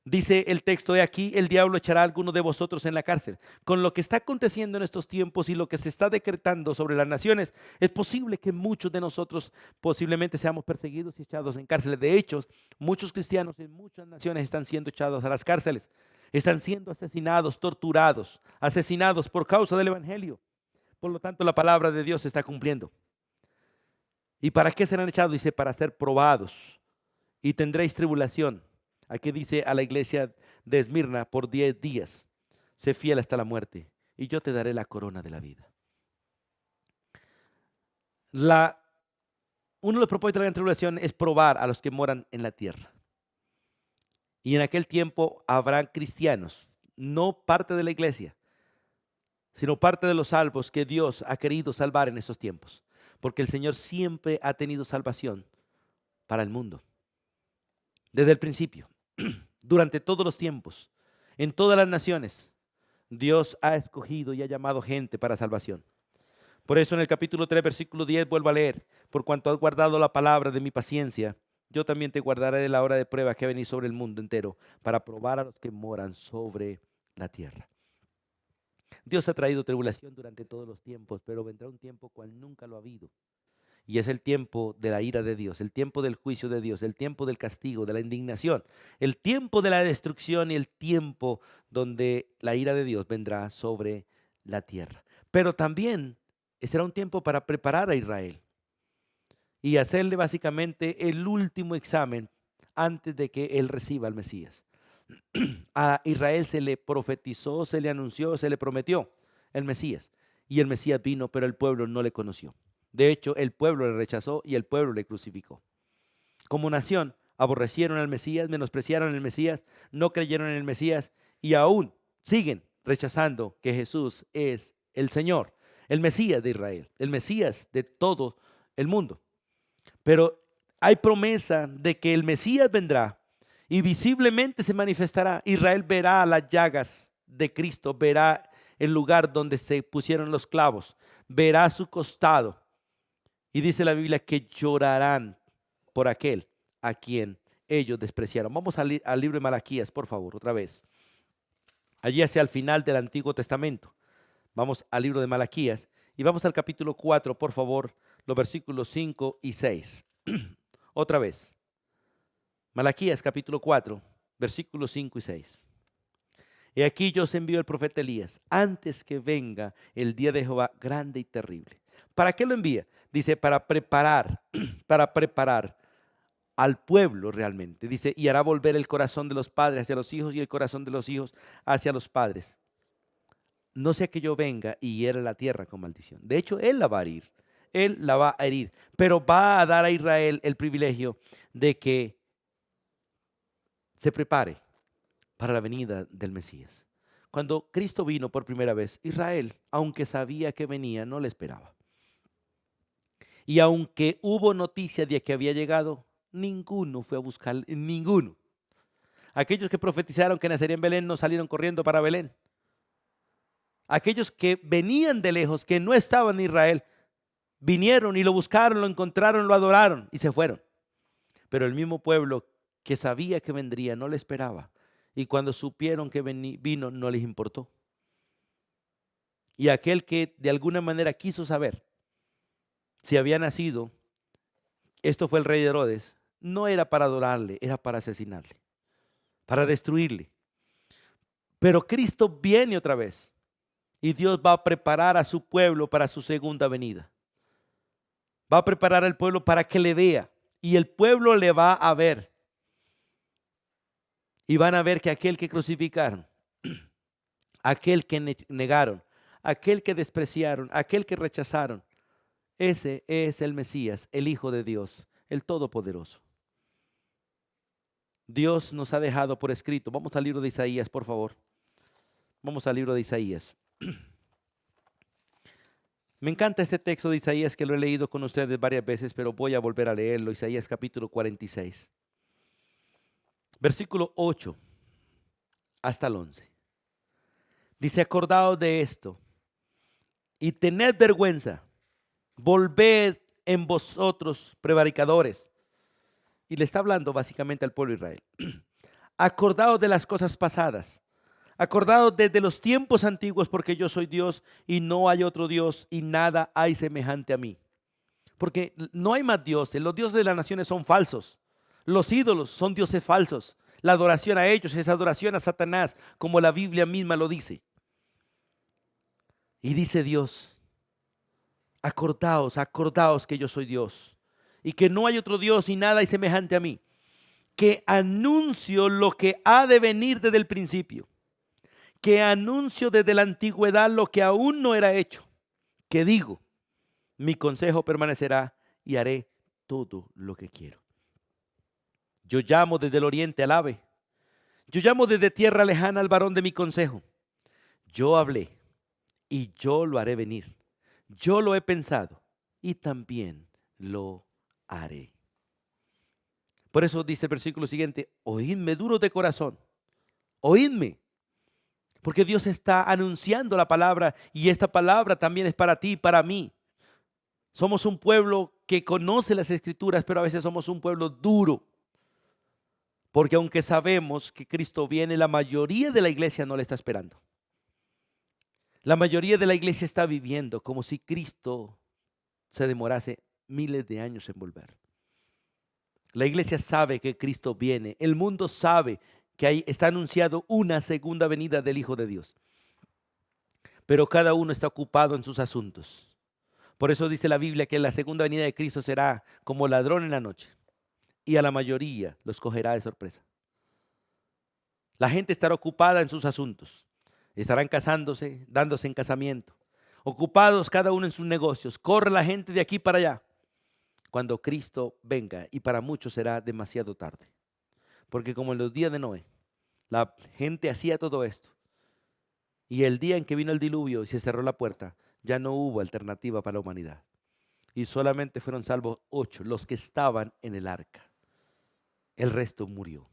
Dice el texto de aquí: el diablo echará a alguno de vosotros en la cárcel. Con lo que está aconteciendo en estos tiempos y lo que se está decretando sobre las naciones, es posible que muchos de nosotros posiblemente seamos perseguidos y echados en cárceles. De hecho, muchos cristianos en muchas naciones están siendo echados a las cárceles. Están siendo asesinados, torturados, asesinados por causa del evangelio. Por lo tanto, la palabra de Dios se está cumpliendo. ¿Y para qué serán echados? Dice: para ser probados, y tendréis tribulación. Aquí dice a la iglesia de Esmirna por 10 días. Sé fiel hasta la muerte y yo te daré la corona de la vida. Uno de los propósitos de la gran tribulación es probar a los que moran en la tierra. Y en aquel tiempo habrán cristianos, no parte de la iglesia, sino parte de los salvos que Dios ha querido salvar en esos tiempos. Porque el Señor siempre ha tenido salvación para el mundo. Desde el principio, durante todos los tiempos, en todas las naciones, Dios ha escogido y ha llamado gente para salvación. Por eso en el capítulo 3, versículo 10, vuelvo a leer: por cuanto has guardado la palabra de mi paciencia, yo también te guardaré de la hora de prueba que ha venido sobre el mundo entero, para probar a los que moran sobre la tierra. Dios ha traído tribulación durante todos los tiempos, pero vendrá un tiempo cual nunca lo ha habido. Y es el tiempo de la ira de Dios, el tiempo del juicio de Dios, el tiempo del castigo, de la indignación, el tiempo de la destrucción y el tiempo donde la ira de Dios vendrá sobre la tierra. Pero también será un tiempo para preparar a Israel y hacerle básicamente el último examen antes de que él reciba al Mesías. A Israel se le profetizó, se le anunció, se le prometió el Mesías. Y el Mesías vino, pero el pueblo no le conoció. De hecho, el pueblo le rechazó y el pueblo le crucificó. Como nación, aborrecieron al Mesías, menospreciaron al Mesías, no creyeron en el Mesías y aún siguen rechazando que Jesús es el Señor, el Mesías de Israel, el Mesías de todo el mundo. Pero hay promesa de que el Mesías vendrá y visiblemente se manifestará. Israel verá las llagas de Cristo, verá el lugar donde se pusieron los clavos, verá su costado. Y dice la Biblia que llorarán por aquel a quien ellos despreciaron. Vamos al libro de Malaquías, por favor, otra vez. Allí hacia el final del Antiguo Testamento. Vamos al libro de Malaquías y vamos al capítulo 4, por favor, los versículos 5 y 6. Otra vez. Malaquías capítulo 4, versículos 5 y 6. He aquí yo os envío el profeta Elías antes que venga el día de Jehová grande y terrible. ¿Para qué lo envía? Dice, para preparar, para preparar al pueblo realmente. Dice, y hará volver el corazón de los padres hacia los hijos y el corazón de los hijos hacia los padres. No sea que yo venga y hiera la tierra con maldición. De hecho, Él la va a herir. Él la va a herir. Pero va a dar a Israel el privilegio de que se prepare para la venida del Mesías. Cuando Cristo vino por primera vez, Israel, aunque sabía que venía, no le esperaba. Y aunque hubo noticia de que había llegado, ninguno fue a buscar, ninguno. Aquellos que profetizaron que nacería en Belén no salieron corriendo para Belén. Aquellos que venían de lejos, que no estaban en Israel, vinieron y lo buscaron, lo encontraron, lo adoraron y se fueron. Pero el mismo pueblo que sabía que vendría no le esperaba. Y cuando supieron que vino, no les importó. Y aquel que de alguna manera quiso saber si había nacido, esto fue el rey Herodes, no era para adorarle, era para asesinarle, para destruirle. Pero Cristo viene otra vez y Dios va a preparar a su pueblo para su segunda venida. Va a preparar al pueblo para que le vea y el pueblo le va a ver. Y van a ver que aquel que crucificaron, aquel que negaron, aquel que despreciaron, aquel que rechazaron, ese es el Mesías, el Hijo de Dios, el Todopoderoso. Dios nos ha dejado por escrito. Vamos al libro de Isaías, por favor. Vamos al libro de Isaías. Me encanta este texto de Isaías que lo he leído con ustedes varias veces, pero voy a volver a leerlo. Isaías capítulo 46. Versículo 8 hasta el 11. Dice, acordaos de esto y tened vergüenza, volved en vosotros prevaricadores. Y le está hablando básicamente al pueblo de Israel. Acordaos de las cosas pasadas, acordaos desde los tiempos antiguos, porque yo soy Dios y no hay otro Dios y nada hay semejante a mí. Porque no hay más dioses, los dioses de las naciones son falsos, los ídolos son dioses falsos, la adoración a ellos es adoración a Satanás, como la Biblia misma lo dice. Y dice Dios, acordaos, acordaos que yo soy Dios y que no hay otro Dios y nada hay semejante a mí. que anuncio lo que ha de venir desde el principio, que anuncio desde la antigüedad lo que aún no era hecho, que digo, mi consejo permanecerá y haré todo lo que quiero. Yo llamo desde el oriente al ave, yo llamo desde tierra lejana al varón de mi consejo. Yo hablé y yo lo haré venir. Yo lo he pensado y también lo haré. Por eso dice el versículo siguiente, oídme duros de corazón, oídme, porque Dios está anunciando la palabra y esta palabra también es para ti y para mí. Somos un pueblo que conoce las escrituras, pero a veces somos un pueblo duro, porque aunque sabemos que Cristo viene, la mayoría de la iglesia no le está esperando. La mayoría de la iglesia está viviendo como si Cristo se demorase miles de años en volver. La iglesia sabe que Cristo viene. El mundo sabe que ahí está anunciado una segunda venida del Hijo de Dios. Pero cada uno está ocupado en sus asuntos. Por eso dice la Biblia que la segunda venida de Cristo será como ladrón en la noche. Y a la mayoría los cogerá de sorpresa. La gente estará ocupada en sus asuntos. Estarán casándose, dándose en casamiento. Ocupados cada uno en sus negocios. Corre la gente de aquí para allá. Cuando Cristo venga, y para muchos será demasiado tarde. Porque como en los días de Noé, la gente hacía todo esto. Y el día en que vino el diluvio y se cerró la puerta, ya no hubo alternativa para la humanidad. Y solamente fueron salvos 8, los que estaban en el arca. El resto murió.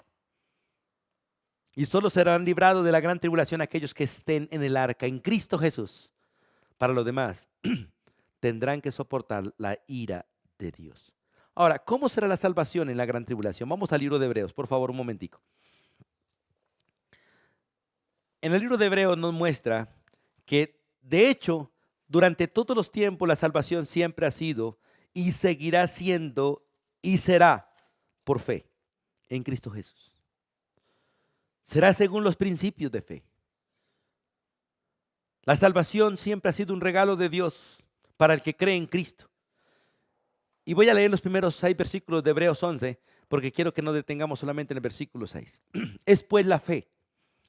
Y solo serán librados de la gran tribulación aquellos que estén en el arca, en Cristo Jesús. Para los demás, tendrán que soportar la ira de Dios. Ahora, ¿cómo será la salvación en la gran tribulación? Vamos al libro de Hebreos, por favor, un momentico. En el libro de Hebreos nos muestra que, de hecho, durante todos los tiempos la salvación siempre ha sido y seguirá siendo y será por fe en Cristo Jesús. Será según los principios de fe. La salvación siempre ha sido un regalo de Dios para el que cree en Cristo. Y voy a leer los primeros 6 versículos de Hebreos 11, porque quiero que nos detengamos solamente en el versículo 6. Es pues la fe,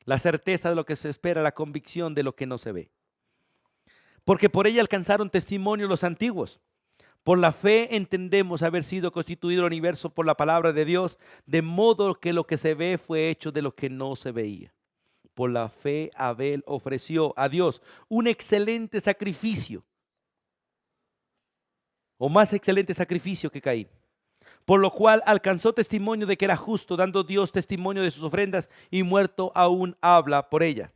la certeza de lo que se espera, la convicción de lo que no se ve. Porque por ella alcanzaron testimonio los antiguos. Por la fe entendemos haber sido constituido el universo por la palabra de Dios, de modo que lo que se ve fue hecho de lo que no se veía. Por la fe Abel ofreció a Dios un excelente sacrificio, o más excelente sacrificio que Caín, por lo cual alcanzó testimonio de que era justo, dando Dios testimonio de sus ofrendas, y muerto aún habla por ella.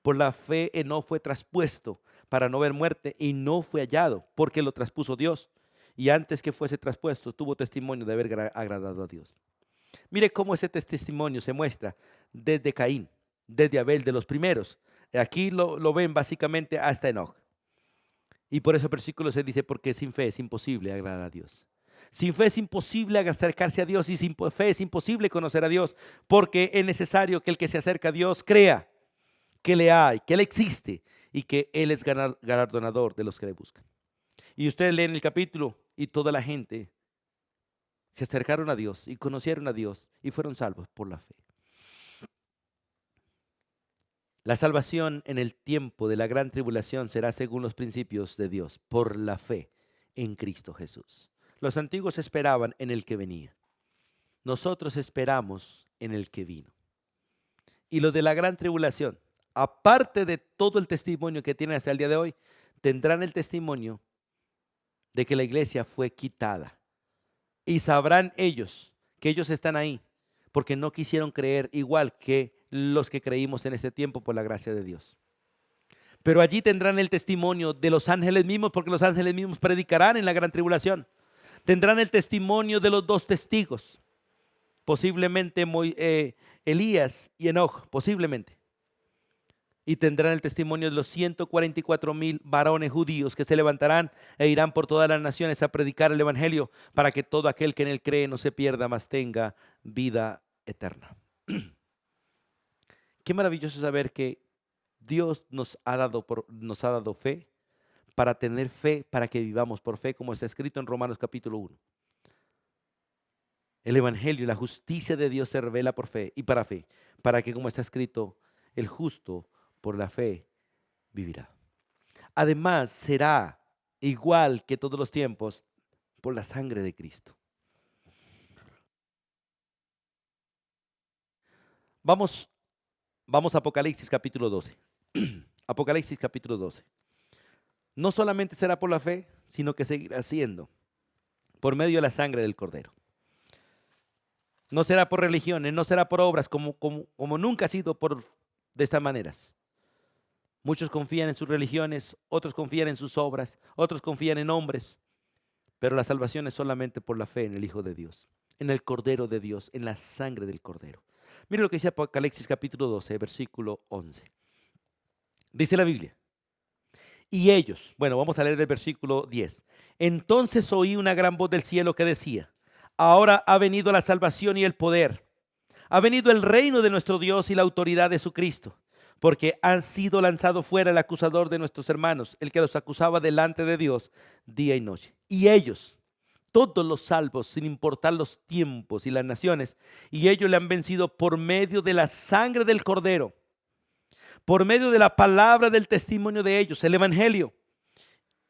Por la fe Enoc fue traspuesto para no ver muerte y no fue hallado, porque lo traspuso Dios. Y antes que fuese traspuesto, tuvo testimonio de haber agradado a Dios. Mire cómo ese testimonio se muestra desde Caín, desde Abel, de los primeros. Aquí lo ven básicamente hasta Enoc. Y por eso el versículo se dice, porque sin fe es imposible agradar a Dios. Sin fe es imposible acercarse a Dios y sin fe es imposible conocer a Dios, porque es necesario que el que se acerca a Dios crea que le hay, que Él existe y que Él es galardonador de los que le buscan. Y ustedes leen el capítulo y toda la gente se acercaron a Dios y conocieron a Dios y fueron salvos por la fe. La salvación en el tiempo de la gran tribulación será según los principios de Dios, por la fe en Cristo Jesús. Los antiguos esperaban en el que venía. Nosotros esperamos en el que vino. Y los de la gran tribulación, aparte de todo el testimonio que tienen hasta el día de hoy, tendrán el testimonio de que la iglesia fue quitada. Y sabrán ellos que ellos están ahí porque no quisieron creer igual que los que creímos en este tiempo por la gracia de Dios. Pero allí tendrán el testimonio de los ángeles mismos, porque los ángeles mismos predicarán en la gran tribulación. Tendrán el testimonio de los 2 testigos, posiblemente Elías y Enoc, posiblemente. Y tendrán el testimonio de los 144,000 varones judíos que se levantarán e irán por todas las naciones a predicar el evangelio, para que todo aquel que en él cree no se pierda, mas tenga vida eterna. Qué maravilloso saber que Dios nos ha dado fe, para tener fe, para que vivamos por fe, como está escrito en Romanos capítulo 1. El Evangelio, la justicia de Dios se revela por fe y para fe, para que, como está escrito, el justo por la fe vivirá. Además, será igual que todos los tiempos por la sangre de Cristo. Vamos, vamos a Apocalipsis capítulo 12. Apocalipsis capítulo 12. No solamente será por la fe, sino que seguirá siendo por medio de la sangre del Cordero. No será por religiones, no será por obras, como nunca ha sido de estas maneras. Muchos confían en sus religiones, otros confían en sus obras, otros confían en hombres, pero la salvación es solamente por la fe en el Hijo de Dios, en el Cordero de Dios, en la sangre del Cordero. Mire lo que dice Apocalipsis capítulo 12, versículo 11. Dice la Biblia: y ellos, bueno, vamos a leer del versículo 10. Entonces oí una gran voz del cielo que decía: ahora ha venido la salvación y el poder. Ha venido el reino de nuestro Dios y la autoridad de su Cristo, porque ha sido lanzado fuera el acusador de nuestros hermanos, el que los acusaba delante de Dios día y noche. Y ellos, todos los salvos, sin importar los tiempos y las naciones, y ellos le han vencido por medio de la sangre del Cordero, por medio de la palabra del testimonio de ellos, el Evangelio,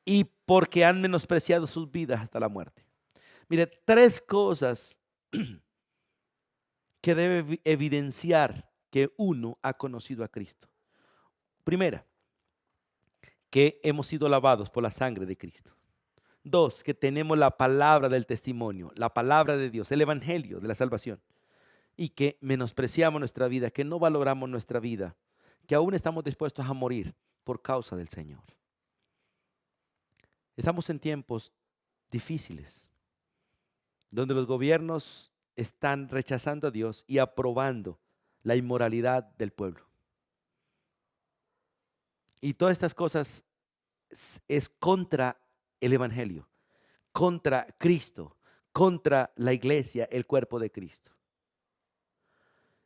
y porque han menospreciado sus vidas hasta la muerte. Mire, tres cosas que debe evidenciar que uno ha conocido a Cristo. Primera, que hemos sido lavados por la sangre de Cristo. Dos, que tenemos la palabra del testimonio, la palabra de Dios, el Evangelio de la salvación. Y que menospreciamos nuestra vida, que no valoramos nuestra vida, que aún estamos dispuestos a morir por causa del Señor. Estamos en tiempos difíciles, donde los gobiernos están rechazando a Dios y aprobando la inmoralidad del pueblo. Y todas estas cosas es contra el Evangelio, contra Cristo, contra la iglesia, el cuerpo de Cristo.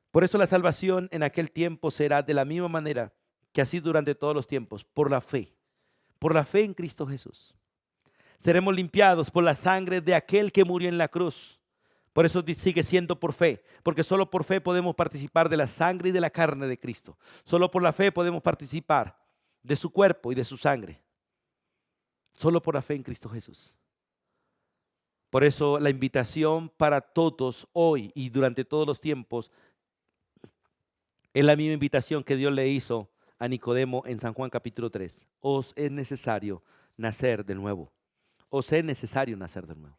Por eso la salvación en aquel tiempo será de la misma manera que así durante todos los tiempos, por la fe en Cristo Jesús. Seremos limpiados por la sangre de aquel que murió en la cruz. Por eso sigue siendo por fe, porque solo por fe podemos participar de la sangre y de la carne de Cristo. Solo por la fe podemos participar de su cuerpo y de su sangre. Solo por la fe en Cristo Jesús. Por eso la invitación para todos hoy y durante todos los tiempos es la misma invitación que Dios le hizo a Nicodemo en San Juan capítulo 3. Os es necesario nacer de nuevo. Os es necesario nacer de nuevo.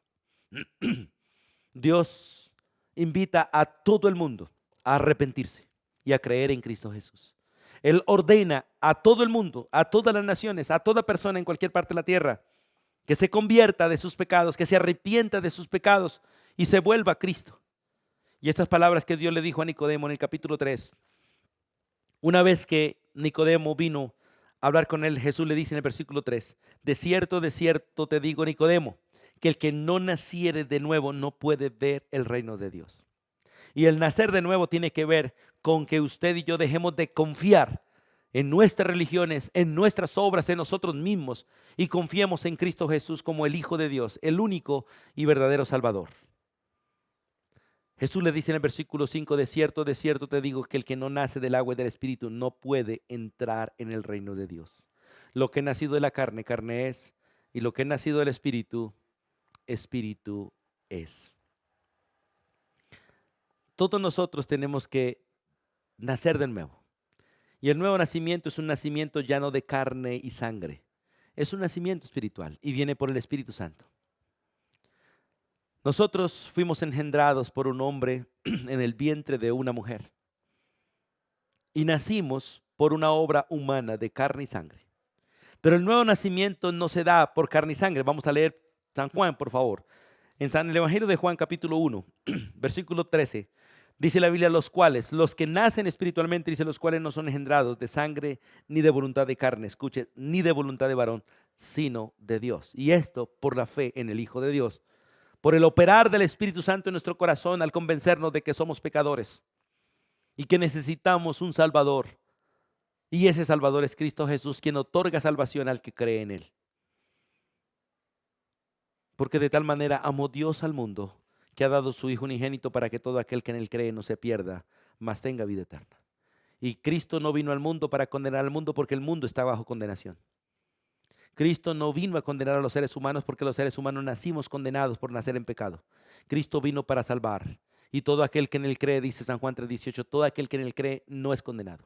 Dios invita a todo el mundo a arrepentirse y a creer en Cristo Jesús. Él ordena a todo el mundo, a todas las naciones, a toda persona en cualquier parte de la tierra, que se convierta de sus pecados, que se arrepienta de sus pecados y se vuelva a Cristo. Y estas palabras que Dios le dijo a Nicodemo en el capítulo 3, una vez que Nicodemo vino a hablar con él, Jesús le dice en el versículo 3, de cierto te digo, Nicodemo, que el que no naciere de nuevo no puede ver el reino de Dios. Y el nacer de nuevo tiene que ver con que usted y yo dejemos de confiar en nuestras religiones, en nuestras obras, en nosotros mismos y confiemos en Cristo Jesús como el Hijo de Dios, el único y verdadero Salvador. Jesús le dice en el versículo 5, de cierto te digo que el que no nace del agua y del Espíritu no puede entrar en el reino de Dios. Lo que es nacido de la carne, carne es, y lo que es nacido del Espíritu, Espíritu es. Todos nosotros tenemos que nacer de nuevo. Y el nuevo nacimiento es un nacimiento ya no de carne y sangre. Es un nacimiento espiritual y viene por el Espíritu Santo. Nosotros fuimos engendrados por un hombre en el vientre de una mujer. Y nacimos por una obra humana de carne y sangre. Pero el nuevo nacimiento no se da por carne y sangre. Vamos a leer San Juan, por favor. En el Evangelio de Juan, capítulo 1, versículo 13, dice la Biblia, los que nacen espiritualmente, dice, los cuales no son engendrados de sangre, ni de voluntad de carne, escuche, ni de voluntad de varón, sino de Dios. Y esto por la fe en el Hijo de Dios, por el operar del Espíritu Santo en nuestro corazón al convencernos de que somos pecadores y que necesitamos un Salvador. Y ese Salvador es Cristo Jesús, quien otorga salvación al que cree en Él. Porque de tal manera amó Dios al mundo que ha dado su Hijo unigénito para que todo aquel que en él cree no se pierda, mas tenga vida eterna. Y Cristo no vino al mundo para condenar al mundo porque el mundo está bajo condenación. Cristo no vino a condenar a los seres humanos porque los seres humanos nacimos condenados por nacer en pecado. Cristo vino para salvar. Y todo aquel que en él cree, dice San Juan 3:18, todo aquel que en él cree no es condenado.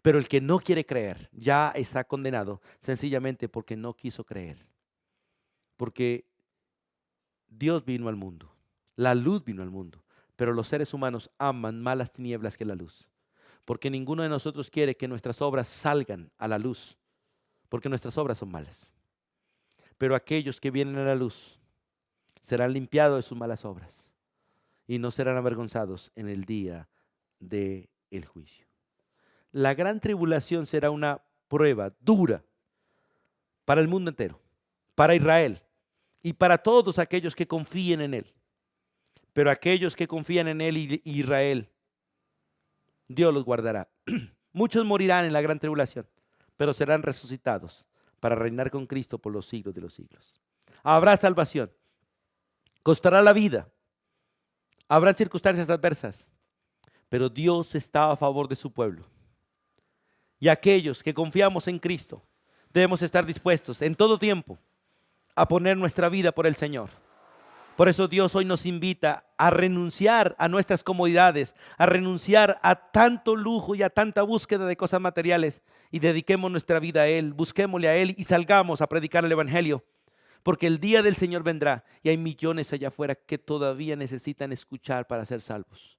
Pero el que no quiere creer ya está condenado sencillamente porque no quiso creer. Porque Dios vino al mundo, la luz vino al mundo, pero los seres humanos aman más las tinieblas que la luz. Porque ninguno de nosotros quiere que nuestras obras salgan a la luz, porque nuestras obras son malas. Pero aquellos que vienen a la luz serán limpiados de sus malas obras y no serán avergonzados en el día del juicio. La gran tribulación será una prueba dura para el mundo entero, para Israel y para todos aquellos que confíen en él. Pero aquellos que confían en él y Israel, Dios los guardará. Muchos morirán en la gran tribulación, pero serán resucitados para reinar con Cristo por los siglos de los siglos. Habrá salvación, costará la vida, habrán circunstancias adversas, pero Dios está a favor de su pueblo. Y aquellos que confiamos en Cristo debemos estar dispuestos en todo tiempo a poner nuestra vida por el Señor. Por eso Dios hoy nos invita a renunciar a nuestras comodidades, a renunciar a tanto lujo y a tanta búsqueda de cosas materiales y dediquemos nuestra vida a Él, busquémosle a Él y salgamos a predicar el Evangelio. Porque el día del Señor vendrá y hay millones allá afuera que todavía necesitan escuchar para ser salvos.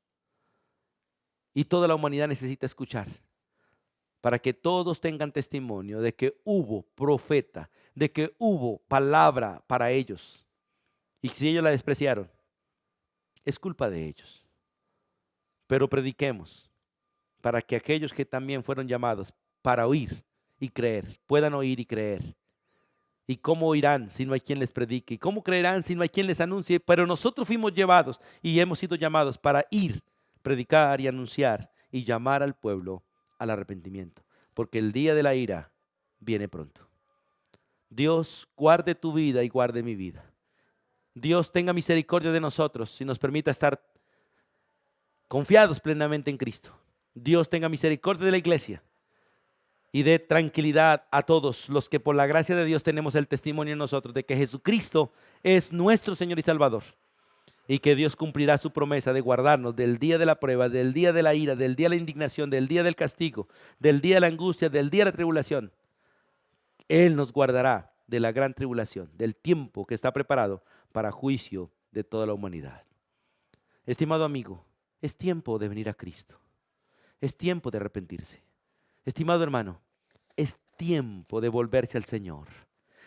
Y toda la humanidad necesita escuchar para que todos tengan testimonio de que hubo profeta, de que hubo palabra para ellos. Y si ellos la despreciaron, es culpa de ellos. Pero prediquemos para que aquellos que también fueron llamados para oír y creer, puedan oír y creer. ¿Y cómo oirán si no hay quien les predique? ¿Y cómo creerán si no hay quien les anuncie? Pero nosotros fuimos llevados y hemos sido llamados para ir, predicar y anunciar y llamar al pueblo al arrepentimiento. Porque el día de la ira viene pronto. Dios guarde tu vida y guarde mi vida. Dios tenga misericordia de nosotros y nos permita estar confiados plenamente en Cristo. Dios tenga misericordia de la iglesia y dé tranquilidad a todos los que por la gracia de Dios tenemos el testimonio en nosotros de que Jesucristo es nuestro Señor y Salvador y que Dios cumplirá su promesa de guardarnos del día de la prueba, del día de la ira, del día de la indignación, del día del castigo, del día de la angustia, del día de la tribulación. Él nos guardará de la gran tribulación, del tiempo que está preparado para juicio de toda la humanidad. Estimado amigo, es tiempo de venir a Cristo. Es tiempo de arrepentirse. Estimado hermano, es tiempo de volverse al Señor.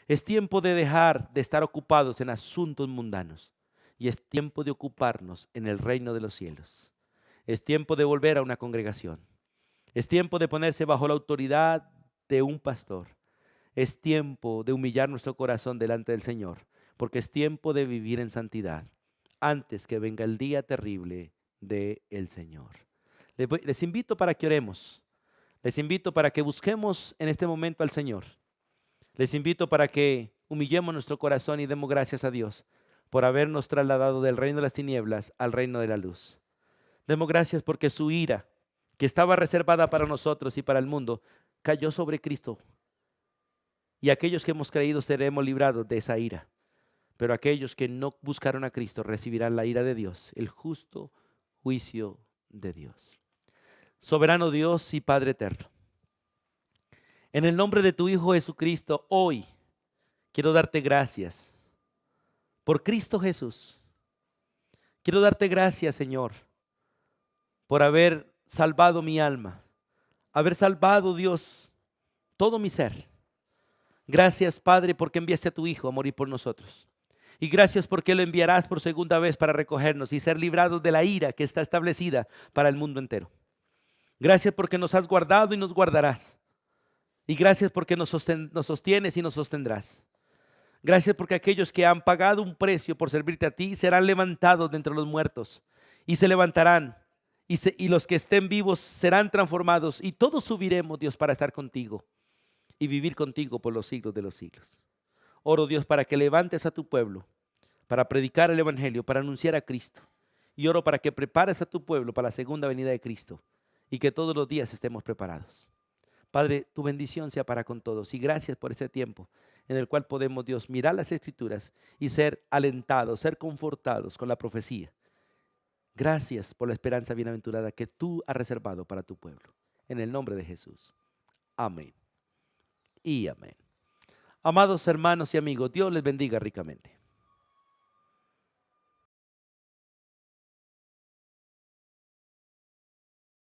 Es tiempo de dejar de estar ocupados en asuntos mundanos y es tiempo de ocuparnos en el reino de los cielos. Es tiempo de volver a una congregación. Es tiempo de ponerse bajo la autoridad de un pastor. Es tiempo de humillar nuestro corazón delante del Señor, porque es tiempo de vivir en santidad antes que venga el día terrible del Señor. Les invito para que oremos. Les invito para que busquemos en este momento al Señor. Les invito para que humillemos nuestro corazón y demos gracias a Dios por habernos trasladado del reino de las tinieblas al reino de la luz. Demos gracias porque su ira, que estaba reservada para nosotros y para el mundo, cayó sobre Cristo. Y aquellos que hemos creído seremos librados de esa ira. Pero aquellos que no buscaron a Cristo recibirán la ira de Dios, el justo juicio de Dios. Soberano Dios y Padre eterno, en el nombre de tu Hijo Jesucristo, hoy quiero darte gracias por Cristo Jesús. Quiero darte gracias, Señor, por haber salvado mi alma, haber salvado, Dios, todo mi ser. Gracias, Padre, porque enviaste a tu Hijo a morir por nosotros. Y gracias porque lo enviarás por segunda vez para recogernos y ser librados de la ira que está establecida para el mundo entero. Gracias porque nos has guardado y nos guardarás. Y gracias porque nos sostienes y nos sostendrás. Gracias porque aquellos que han pagado un precio por servirte a ti serán levantados de entre los muertos y se levantarán. Y los que estén vivos serán transformados y todos subiremos, Dios, para estar contigo y vivir contigo por los siglos de los siglos. Oro, Dios, para que levantes a tu pueblo, para predicar el Evangelio, para anunciar a Cristo. Y oro para que prepares a tu pueblo para la segunda venida de Cristo y que todos los días estemos preparados. Padre, tu bendición sea para con todos y gracias por este tiempo en el cual podemos, Dios, mirar las Escrituras y ser alentados, ser confortados con la profecía. Gracias por la esperanza bienaventurada que tú has reservado para tu pueblo. En el nombre de Jesús. Amén y amén. Amados hermanos y amigos, Dios les bendiga ricamente.